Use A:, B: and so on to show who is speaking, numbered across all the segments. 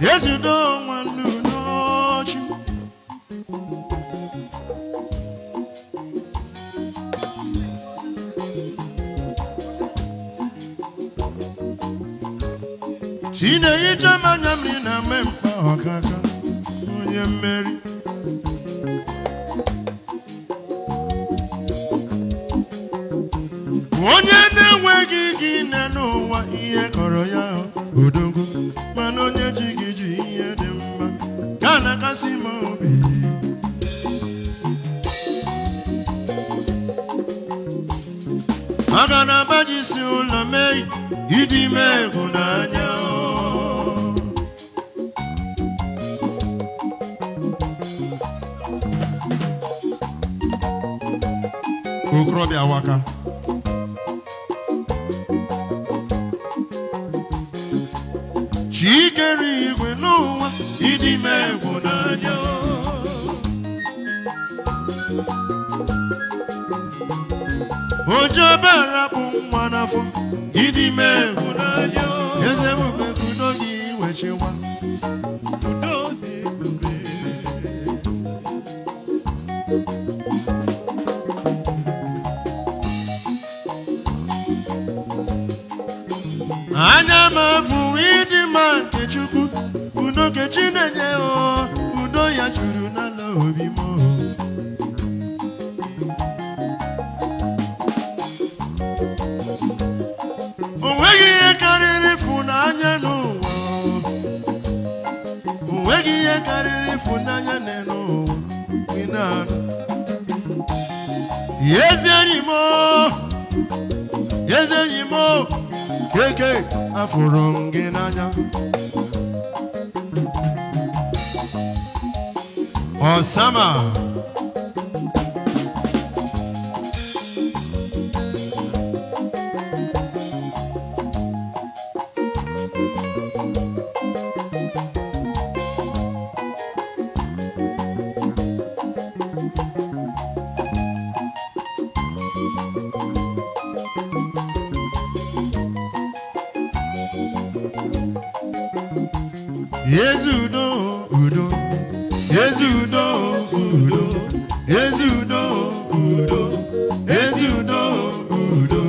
A: Yes, you don't want to know you. Chine ijama nyamri na mempa okaka onye mmeri. Onye na-enweghị gị n'ụwa ihe kọrọ ya odogwu mana onye ji gị ji ihe dị mma ka na-akasị m obi. Aga na abajisi ụlọ mee ịdị ime egwu n'anya. Okorobịa waka Chikere igwe n'ụwa ịdị ime egwu n'anya. Ojobere bụ nwa n'afọ ịdị ime egwu n'anya. Eze ebube kudo gị wechiwa kudo dị ebube. Anya m afụ ịdị mma nke Chukwu udo nke Chinenye udo ya juru n'ala obi m. O nweghị ihe karịrị ịfụnanya n'ụwa. O nweghị ihe karịrị ịfụnanya n'ụwa. Ị na-anụ ezi enyi m ezi enyi m keke afụrụ m gị n'anya. Osama Yezudo udo Yezudo udo Yezudo udo Yezudo udo.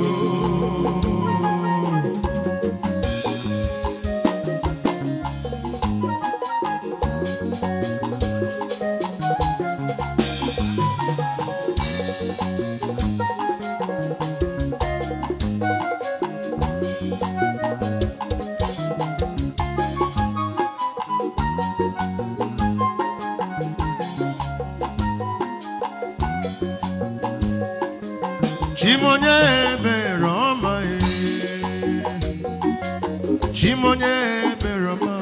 A: Chimonye beroma Chimonye beroma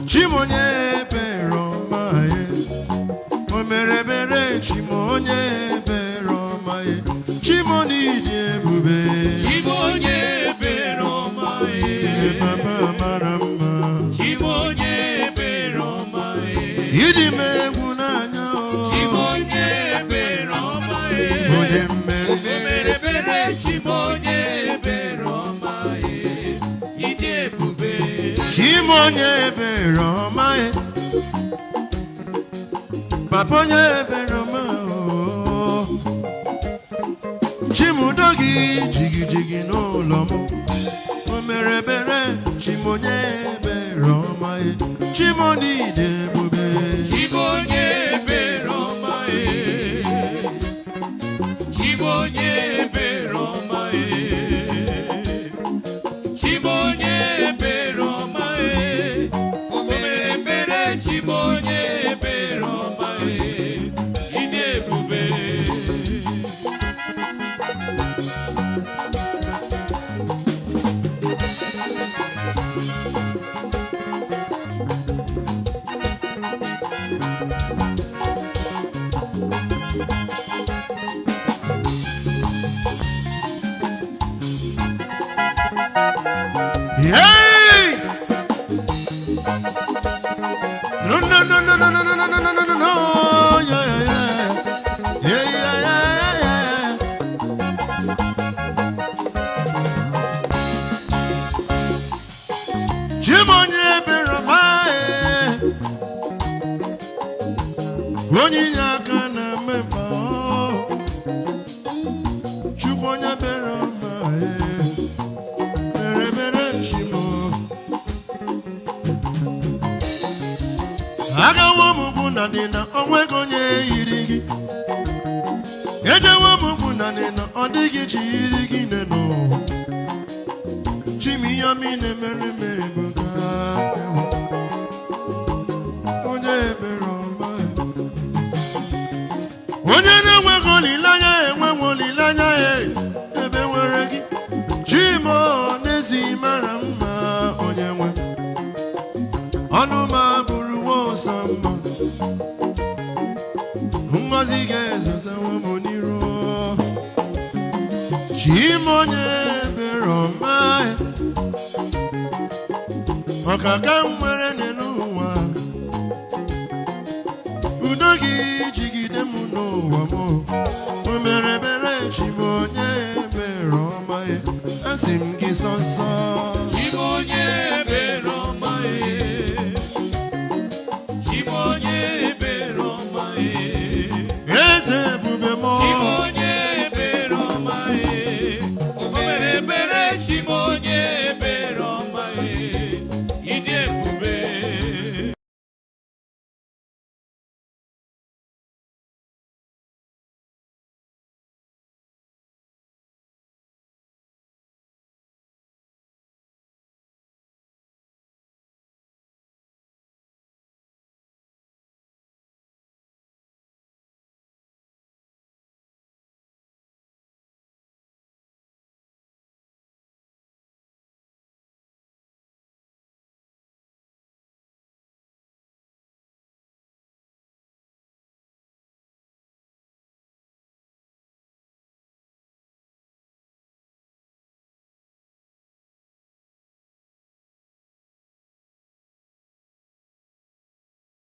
A: Chimonye beroma O mere bere Chimonye beroma Chimoni di ebube
B: Chimonye beroma
A: Papa maramba
B: Chimonye beroma
A: Idi megwu n'anya
B: Chimonye beroma
A: Onye mmeri
B: bere Chimonye beroma Idi ebube
A: Chimonye beroma Papa onye beroma Chimudogi jigi jigi n'ụlọ m. O mere bere Chimonye beroma Chimoni dị ebube
B: Chimonye beroma Chimonye beroma Chimonye beroma bere Chimonye beroma Idi ebube
A: Hey! No, no, no, no, no, no, no, no, no, no, no, no. Yeah, yeah, yeah. Yeah, yeah, yeah, yeah. Chimonye beramae. Onyinyaka na meba. Chimonye beramae. Bere bere chimo. Agawo mubuna nina onwego nye irigi. Ejewo mubuna nina odigi chi irigi neno. Chimi yamine mere mebuga. Onye beroma. Onye nenwego lilanya enwe lilanya ebe nwere gi. Chimo nezi mara mma onye nwe. Anuma buruwo samba. Ngozi gezo moniru. Chimonye beroma. Okaka mwere nenuwa. Udogi jigide munowa mo. Omere bere chimonye beroma. Asim gi sonso.